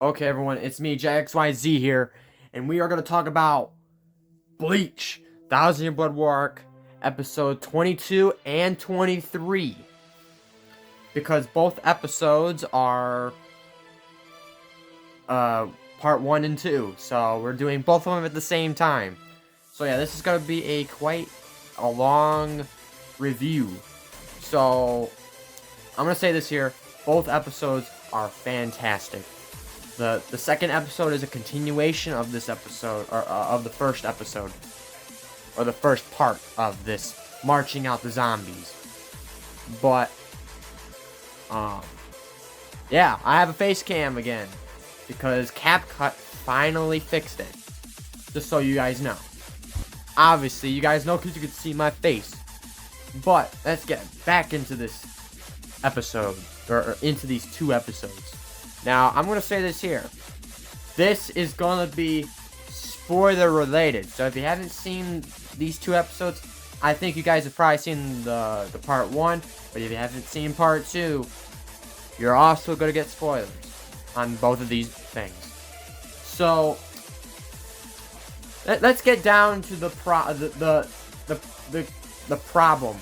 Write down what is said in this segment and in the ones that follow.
Okay, everyone, it's me, JXYZ here, and we are going to talk about Bleach, Thousand Year Blood War Arc, episode 22 and 23. Because both episodes are part 1 and 2, so we're doing both of them at the same time. So yeah, this is going to be quite a long review. So, I'm going to say this here, both episodes are fantastic. The second episode is a continuation of this episode, or of the first episode, or the first part of this marching out the zombies. But, yeah, I have a face cam again, because CapCut finally fixed it. Just so you guys know. Obviously, you guys know because you can see my face. But, let's get back into this episode, or into these two episodes. Now, I'm going to say this here. This is going to be spoiler related. So if you haven't seen these two episodes, I think you guys have probably seen the part 1. But if you haven't seen part 2, you're also going to get spoilers on both of these things. So, let's get down to the problem.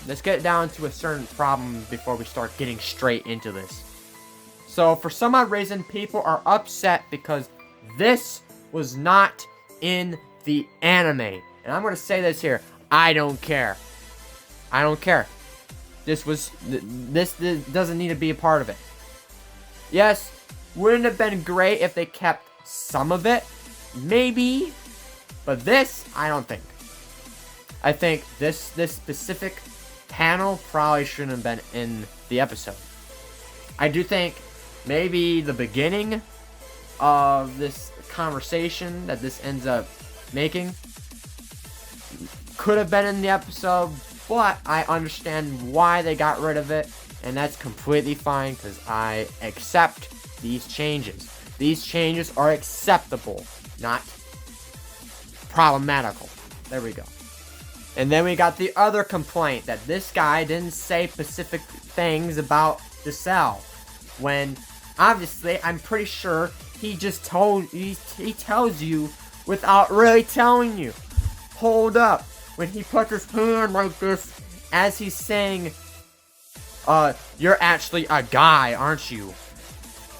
Let's get down to a certain problem before we start getting straight into this. So, for some odd reason, people are upset because this was not in the anime. And I'm going to say this here. I don't care. I don't care. This doesn't need to be a part of it. Yes, wouldn't have been great if they kept some of it. Maybe. But this, I don't think. I think this specific panel probably shouldn't have been in the episode. I do think maybe the beginning of this conversation that this ends up making could have been in the episode, but I understand why they got rid of it, and that's completely fine because I accept these changes. These changes are acceptable, not problematical. There we go. And then we got the other complaint that this guy didn't say specific things about the cell. When, obviously, I'm pretty sure he just he tells you without really telling you. Hold up. When he puts his hand like this, as he's saying, you're actually a guy, aren't you?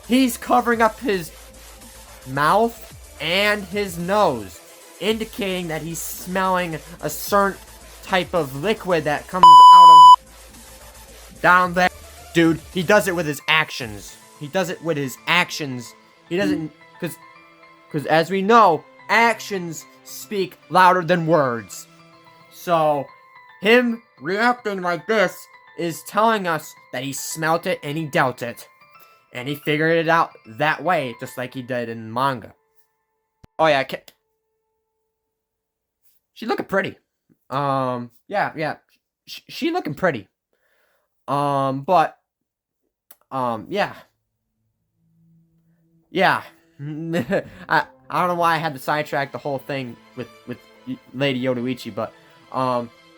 He's covering up his mouth and his nose, indicating that he's smelling a certain type of liquid that comes out of down there. Dude, he does it with his actions. He does it with his actions. He doesn't, because as we know, actions speak louder than words. So, him reacting like this is telling us that he smelt it and he dealt it. And he figured it out that way, just like he did in manga. Oh yeah, she looking pretty. Yeah. She looking pretty. Yeah. Yeah. I don't know why I had to sidetrack the whole thing with Lady Yoruichi, but,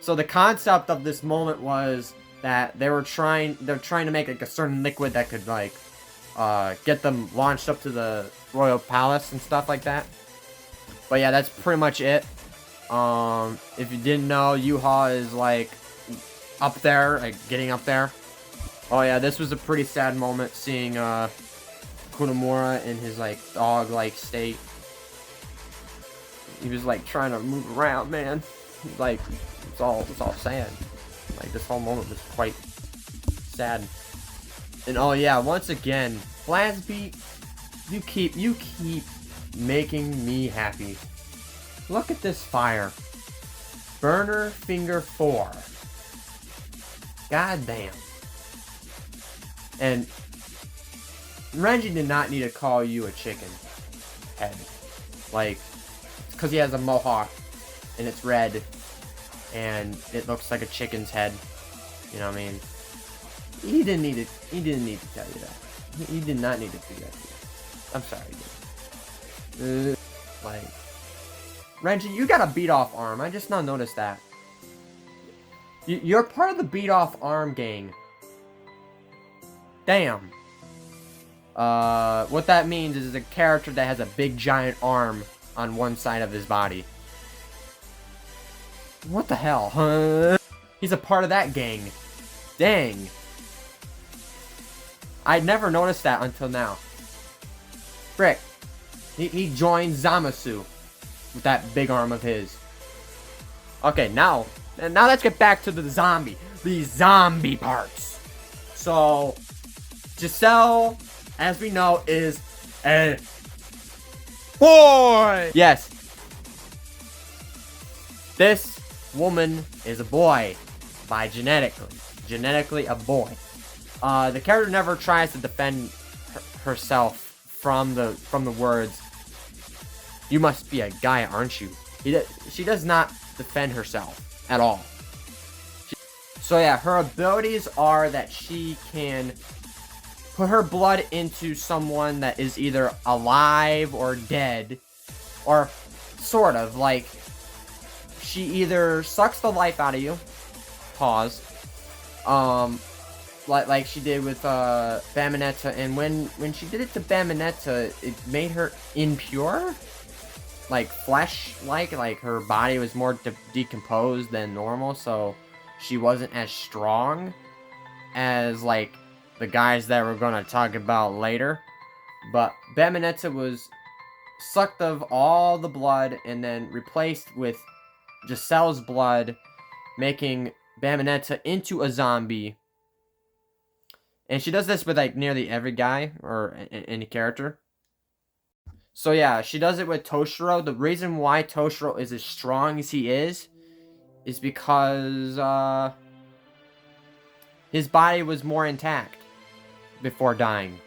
so the concept of this moment was that they're trying to make, like, a certain liquid that could, like, get them launched up to the royal palace and stuff like that. But yeah, that's pretty much it. If you didn't know, Yuha is, like, up there, like, getting up there. Oh yeah, this was a pretty sad moment, seeing, Kunamura in his, like, dog-like state. He was, like, trying to move around, man. Like, it's all sad. Like, this whole moment was quite sad. And oh yeah, once again, Flasby, you keep making me happy. Look at this fire. Burner Finger 4. God damn. And Renji did not need to call you a chicken head. Like, because he has a mohawk and it's red and it looks like a chicken's head. You know what I mean? He didn't need to tell you that. He did not need to do that to you. I'm sorry, dude. Like, Renji, you got a beat-off arm. I just now noticed that. You're part of the beat-off arm gang. Damn. What that means is a character that has a big giant arm on one side of his body. What the hell? Huh? He's a part of that gang. Dang. I'd never noticed that until now. Frick. He joined Zamasu with that big arm of his. Okay, now let's get back to the zombie parts. So, Giselle, as we know, is a boy. Yes. This woman is a boy by genetically a boy. The character never tries to defend herself from the words, "You must be a guy, aren't you?" She does not defend herself at all. So yeah, her abilities are that she can put her blood into someone that is either alive or dead, or sort of like she either sucks the life out of you, pause, like she did with Bamonetta, and when she did it to Bamonetta, it made her impure, like flesh-like, like her body was more decomposed than normal, so she wasn't as strong as like the guys that we're gonna talk about later. But Bamonetta was sucked of all the blood and then replaced with Giselle's blood, making Bamonetta into a zombie. And she does this with like nearly every guy or any character. So yeah, she does it with Toshiro. The reason why Toshiro is as strong as he is because his body was more intact before dying.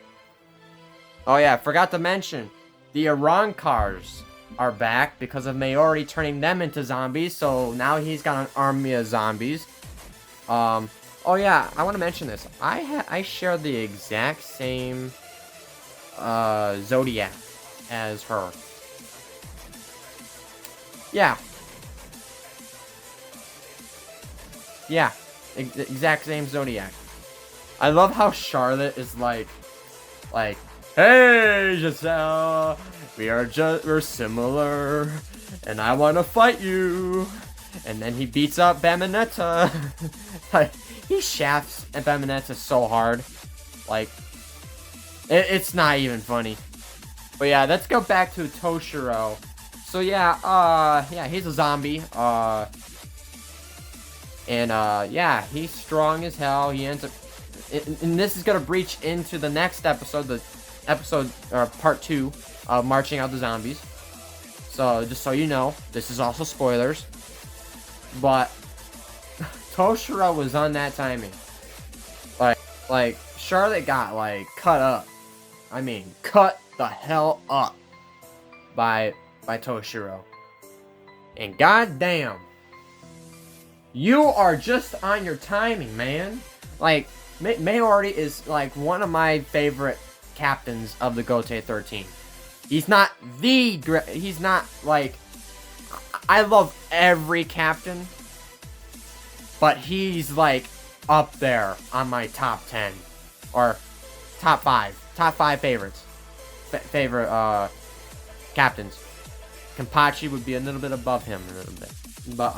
Oh yeah, forgot to mention, the Arankars are back because of Mayori turning them into zombies, so now he's got an army of zombies. Oh yeah, I want to mention this. I share the exact same Zodiac as her. Yeah. Yeah, exact same Zodiac. I love how Charlotte is like, "Hey, Giselle, we're similar, and I want to fight you." And then he beats up Bamonetta. Like, he shafts Bamonetta so hard. Like, it's not even funny. But yeah, let's go back to Toshiro. So yeah, he's a zombie. Yeah, he's strong as hell. He ends up, and this is gonna breach into the next episode, part 2 of Marching Out the Zombies. So just so you know, this is also spoilers. But Toshiro was on that timing. Like Charlotte got like cut up. I mean, cut the hell up by Toshiro. And goddamn, you are just on your timing, man. Like, Mayori is like one of my favorite captains of the Gotei 13. He's not he's not like, I love every captain, but he's like up there on my top 10 or top 5 favorites. Favorite captains. Kenpachi would be a little bit above him a little bit. But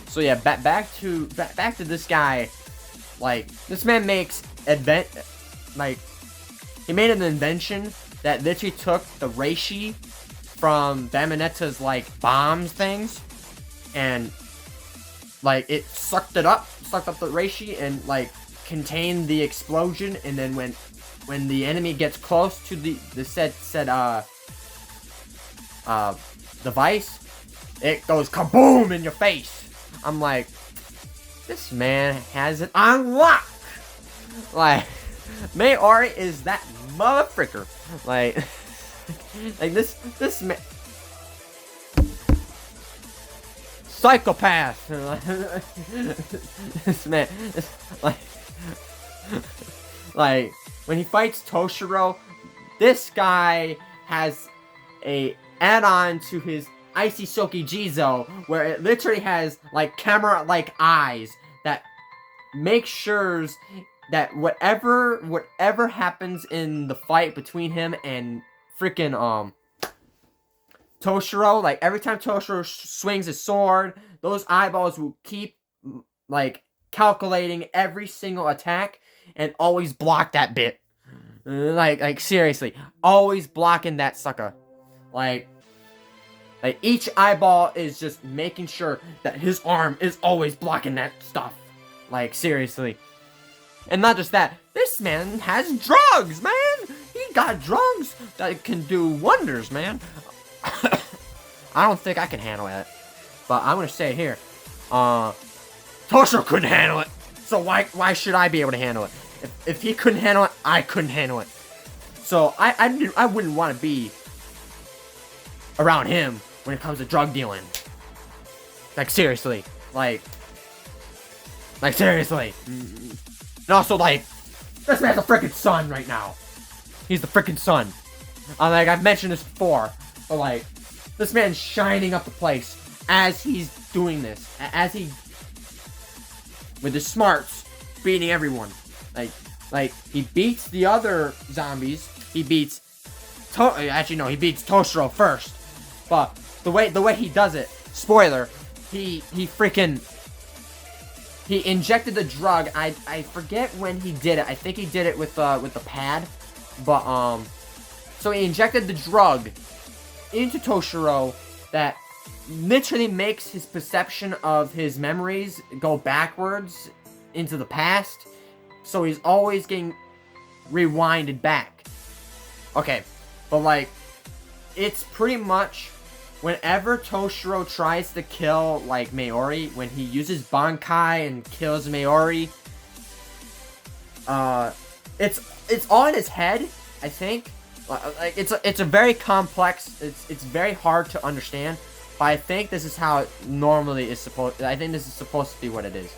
so yeah, back to this guy. Like, this man makes he made an invention that literally took the reishi from Bamonetta's like bombs things, and like it sucked up the reishi and like contained the explosion, and then when the enemy gets close to the said device, it goes kaboom in your face. I'm like, this man has it on lock. Like, Mayori is that motherfricker. Like, this man, psychopath. This man, like when he fights Toshiro, this guy has a add-on to his Icy Soki Jizo, where it literally has like camera-like eyes that make sure that whatever happens in the fight between him and freaking Toshiro, like every time Toshiro swings his sword, those eyeballs will keep like calculating every single attack and always block that bit. Like seriously, always blocking that sucker. Like each eyeball is just making sure that his arm is always blocking that stuff. Like seriously. And not just that, this man has drugs, man! He got drugs that can do wonders, man. I don't think I can handle it. But I'm gonna say it here. Toshiro couldn't handle it. So why should I be able to handle it? If he couldn't handle it, I couldn't handle it. So I wouldn't want to be around him when it comes to drug dealing. Like seriously. Like seriously. And also, like, this man's a freaking son right now. He's the freaking son. Like, I've mentioned this before. But, like, this man's shining up the place as he's doing this. As he, with his smarts, beating everyone. Like, he beats the other zombies. He beats, actually, no, he beats Toshiro first. But, the way he does it, spoiler, he freaking... He injected the drug. I forget when he did it. I think he did it with the pad. But so he injected the drug into Toshiro that literally makes his perception of his memories go backwards into the past. So he's always getting rewinded back. Okay, but like it's pretty much whenever Toshiro tries to kill, like, Mayuri, when he uses Bankai and kills Mayuri, it's all in his head, I think. Like, it's a very complex, it's very hard to understand, but I think this is how it normally is supposed, I think this is supposed to be what it is.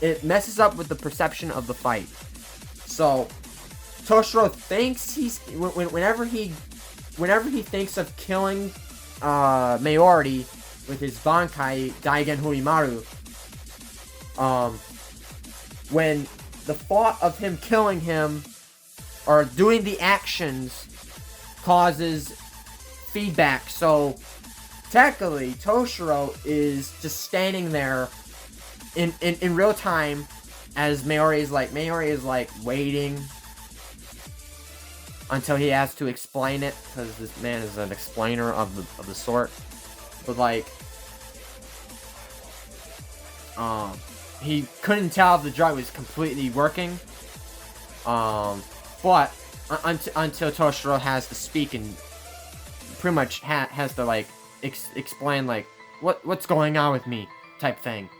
It messes up with the perception of the fight. So, Toshiro thinks whenever he thinks of killing Mayuri with his Bankai Daigen Hurimaru, when the thought of him killing him or doing the actions causes feedback, so technically Toshiro is just standing there in real time as Mayuri is like waiting until he has to explain it, because this man is an explainer of the sort. But like, he couldn't tell if the drug was completely working. But until Toshiro has to speak and pretty much has to like explain like what's going on with me type thing.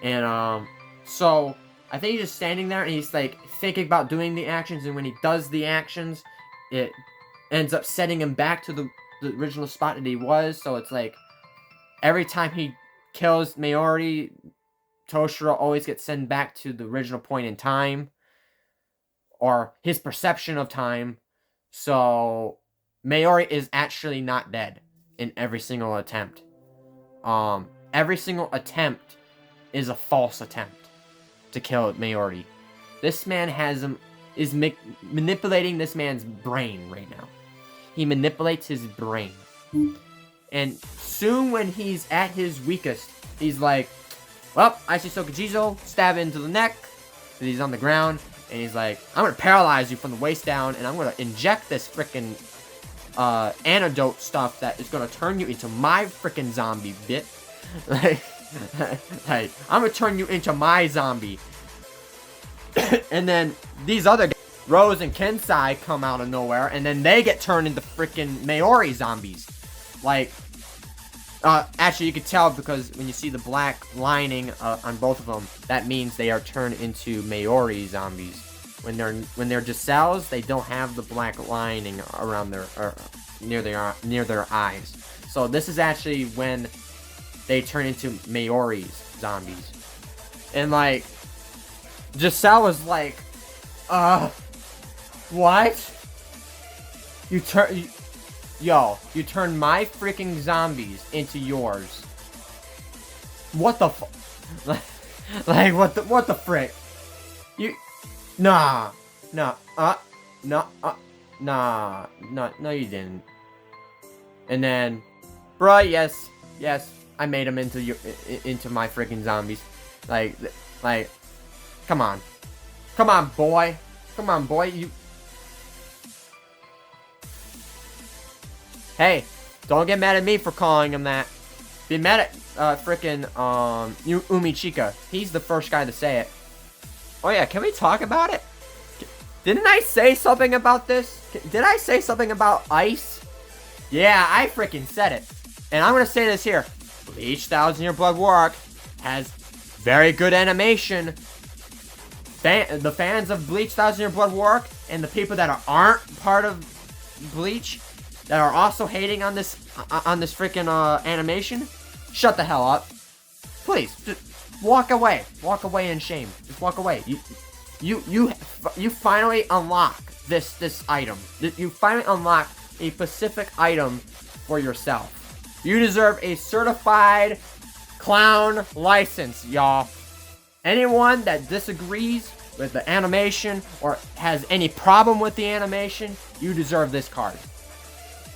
And so I think he's just standing there and he's like thinking about doing the actions, and when he does the actions, it ends up setting him back to the original spot that he was. So it's like every time he kills Mayuri, Toshiro always gets sent back to the original point in time, or his perception of time. So Mayuri is actually not dead in every single attempt. Every single attempt is a false attempt to kill Mayuri. This man is manipulating this man's brain right now. He manipulates his brain. And soon when he's at his weakest, he's like, well, Aishisoka Jizo, stab into the neck. And he's on the ground, and he's like, I'm gonna paralyze you from the waist down, and I'm gonna inject this frickin' antidote stuff that is gonna turn you into my frickin' zombie, bit. Like, I'm gonna turn you into my zombie. And then these other guys, Rose and Kensai, come out of nowhere, and then they get turned into freaking Mayuri zombies. Like, actually you could tell because when you see the black lining on both of them, that means they are turned into Mayuri zombies. When they're just cells, they don't have the black lining around their near their eyes. So this is actually when they turn into Mayuri's zombies. And like, Giselle was like, what? You turn my freaking zombies into yours. What the fuck? Like, what the frick? You, nah, nah, no, nah, no, you didn't. And then, bruh, yes, I made him into my freaking zombies. Like, come on, boy, you. Hey, don't get mad at me for calling him that. Be mad at frickin' Umichika. He's the first guy to say it. Oh yeah, can we talk about it? Didn't I say something about this? Did I say something about ice? Yeah, I freaking said it. And I'm gonna say this here. Bleach 1,000 Year Blood War Arc has very good animation. The fans of Bleach 1,000 Year Blood War Arc and the people that aren't part of Bleach that are also hating on this freaking animation, shut the hell up. Please, just walk away. Walk away in shame. Just walk away. You finally unlock this item. You finally unlock a specific item for yourself. You deserve a certified clown license, y'all. Anyone that disagrees with the animation or has any problem with the animation, you deserve this card.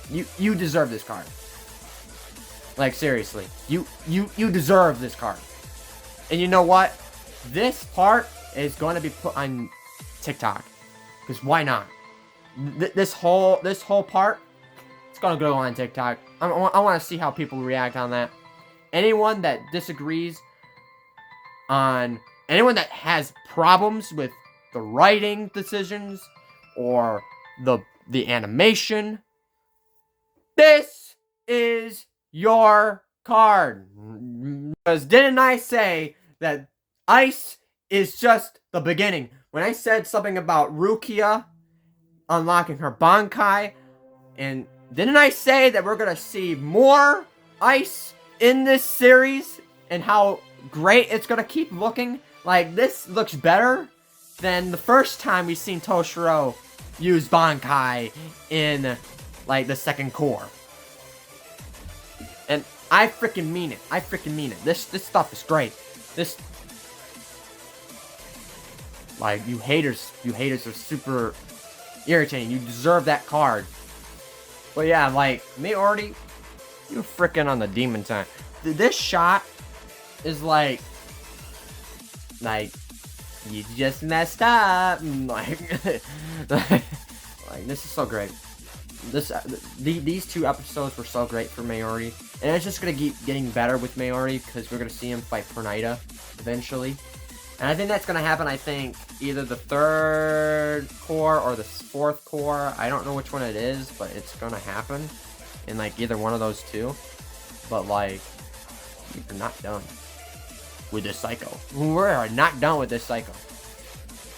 You deserve this card. Like, seriously. You deserve this card. And you know what? This part is going to be put on TikTok. Because why not? This whole part, it's going to go on TikTok. I want to see how people react on that. Anyone that disagrees on... Anyone that has problems with the writing decisions or the animation, this is your card. Because didn't I say that ice is just the beginning? When I said something about Rukia unlocking her Bankai, and didn't I say that we're going to see more ice in this series and how great it's going to keep looking? Like, this looks better than the first time we seen Toshiro use Bankai in, like, the second core. And I freaking mean it. I freaking mean it. This stuff is great. This... Like, you haters are super irritating. You deserve that card. But yeah, like, Maori, you freaking on the demon time. This shot is like, you just messed up. Like, this is so great. These two episodes were so great for Maori, and it's just gonna keep getting better with Maori because we're gonna see him fight Pernida eventually, and I think that's gonna happen. I think either the third core or the fourth core. I don't know which one it is, but it's gonna happen in like either one of those two. But like, you're not done with this Psycho. We're not done with this Psycho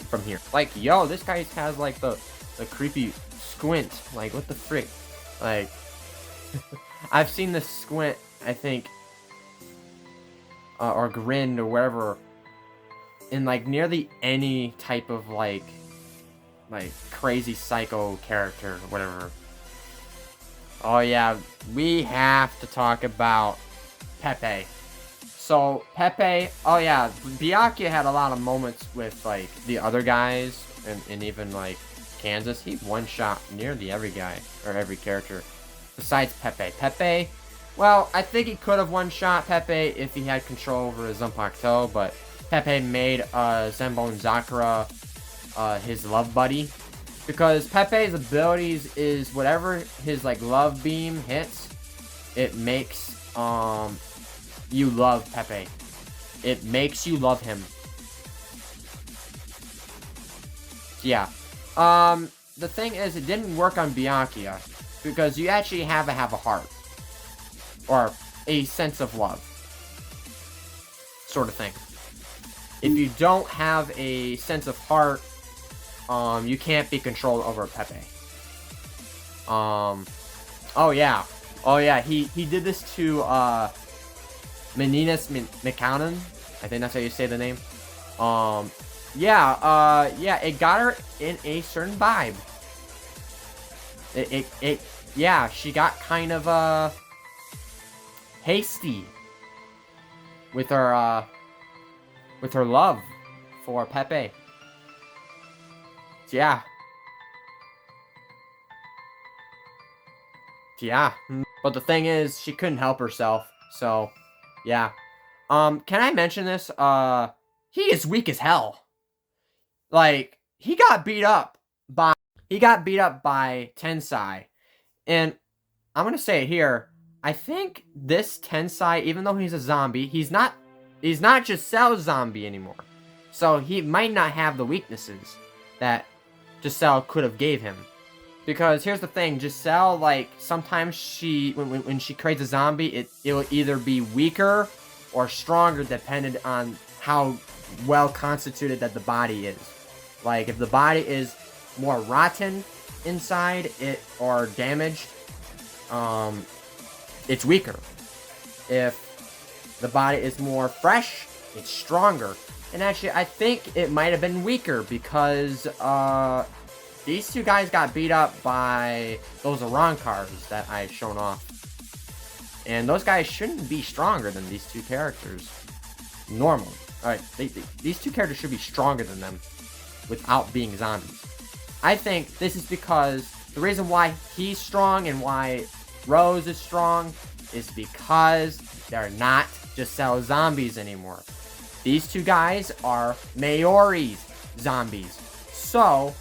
from here. Like, yo, this guy has like the creepy squint. Like, what the frick? Like, I've seen this squint, I think, or grin or whatever, in like nearly any type of like crazy Psycho character or whatever. Oh yeah, we have to talk about Pepe. So Pepe, oh yeah, Byakuya had a lot of moments with like the other guys and even like Kansas. He one-shot nearly every guy or every character besides Pepe. Pepe, well, I think he could have one-shot Pepe if he had control over his Zanpakuto, but Pepe made Zenbone Zakura his love buddy, because Pepe's abilities is whatever his like love beam hits, it makes you love Pepe. It makes you love him. Yeah. The thing is, it didn't work on Byakuya because you actually have to have a heart or a sense of love, sort of thing. If you don't have a sense of heart, you can't be controlled over Pepe. Oh yeah, he did this to Meninas McConan. I think that's how you say the name. Yeah, it got her in a certain vibe. Yeah, she got kind of hasty with her with her love for Pepe. Yeah. Yeah. But the thing is, she couldn't help herself. So, yeah. Can I mention this? He is weak as hell. Like, he got beat up by Tensai. And I'm gonna say it here. I think this Tensai, even though he's a zombie, he's not just Cell's zombie anymore. So he might not have the weaknesses that Giselle could have gave him. Because here's the thing, Giselle, like, sometimes when she creates a zombie, it will either be weaker or stronger depending on how well constituted that the body is. Like, if the body is more rotten inside or damaged, it's weaker. If the body is more fresh, it's stronger. And actually, I think it might have been weaker because these two guys got beat up by those Arankars that I've shown off. And those guys shouldn't be stronger than these two characters. Normal. Alright, these two characters should be stronger than them without being zombies. I think this is because the reason why he's strong and why Rose is strong is because they're not Giselle zombies anymore. These two guys are Mayori's zombies. So,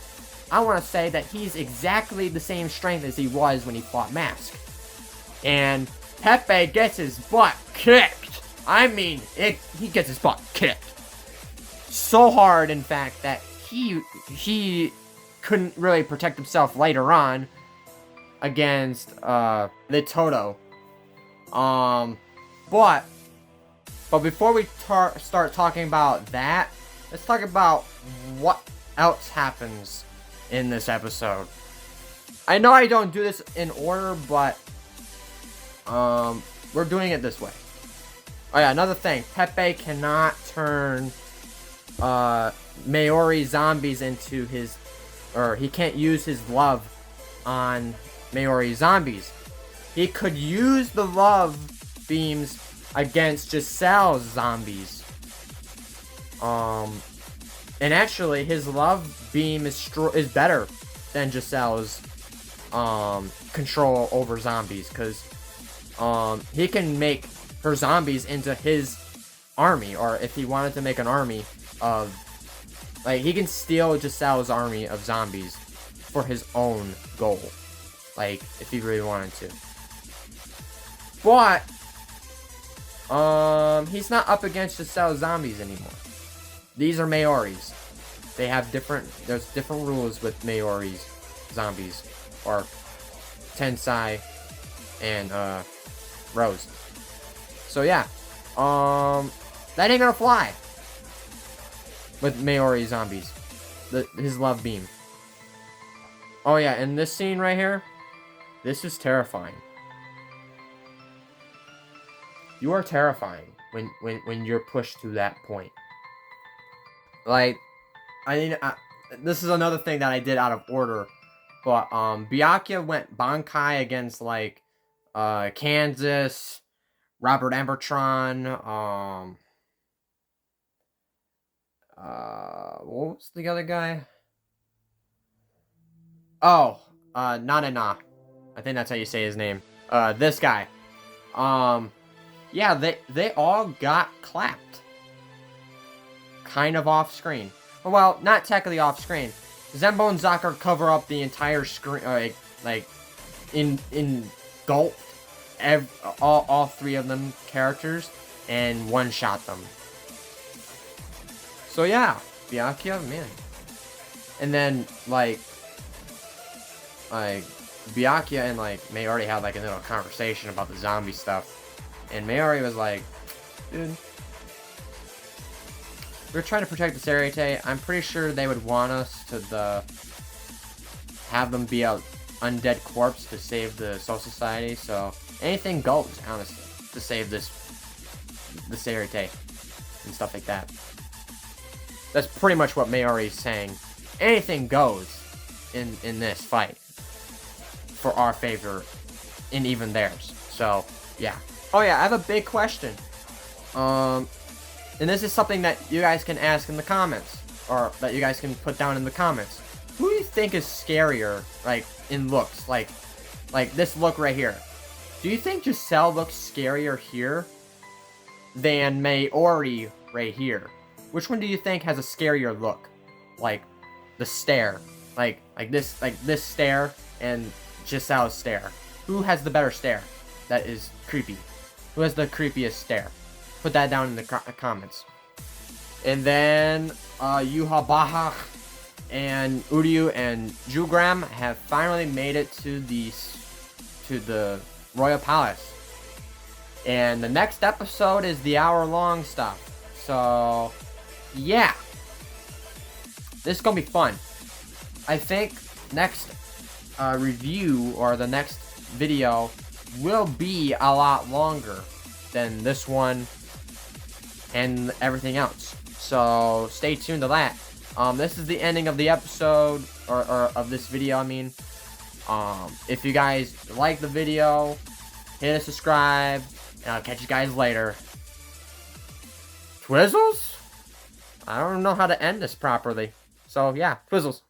I want to say that he's exactly the same strength as he was when he fought Mask. And Pepe gets his butt kicked. I mean, he gets his butt kicked. So hard, in fact, that he couldn't really protect himself later on against the Toto. But before we start talking about that, let's talk about what else happens in this episode. I know I don't do this in order, but we're doing it this way. Oh yeah, another thing, Pepe cannot turn Mayori zombies into his, or he can't use his love on Mayori zombies. He could use the love beams against Giselle's zombies. And actually, his love beam is better than Giselle's control over zombies, because he can make her zombies into his army, or if he wanted to make an army of, like, he can steal Giselle's army of zombies for his own goal, like, if he really wanted to. But he's not up against Giselle's zombies anymore. These are Mayori's. They have there's different rules with Mayori's zombies, or Tensai and Rose. So yeah, that ain't gonna fly with Mayori zombies. His love beam. Oh yeah, and this scene right here, this is terrifying. You are terrifying when you're pushed to that point. Like, this is another thing that I did out of order, but Byakuya went Bankai against, like, Kansas, Robert Embertron, what was the other guy? Oh, Nanana. I think that's how you say his name. This guy. Yeah, they all got clapped. Kind of off screen. Well, not technically off screen. Zenbo and Zakar cover up the entire screen, like engulfed all three of them characters and one-shot them. So yeah, Byakuya, man. And then like Byakuya and like Mayori had like a little conversation about the zombie stuff. And Mayori was like, dude, we're trying to protect the Serite. I'm pretty sure they would want us to have them be a undead corpse to save the Soul Society. So anything goes, honestly, to save the Serite and stuff like that. That's pretty much what Mayori is saying. Anything goes in this fight for our favor and even theirs. So yeah. Oh yeah, I have a big question. And this is something that you guys can ask in the comments, or that you guys can put down in the comments. Who do you think is scarier, like, in looks? Like this look right here. Do you think Giselle looks scarier here than Mayuri right here? Which one do you think has a scarier look? Like, the stare. Like this stare and Giselle's stare. Who has the better stare that is creepy? Who has the creepiest stare? Put that down in the comments. And then Yuhabaha and Uryu and Jugram have finally made it to the Royal Palace. And the next episode is the hour-long stuff. So, yeah. This is going to be fun. I think next review or the next video will be a lot longer than this one and everything else. So stay tuned to that. This is the ending of the episode, or of this video, I mean. If you guys like the video, hit a subscribe, and I'll catch you guys later. Twizzles? I don't know how to end this properly. So yeah, Twizzles.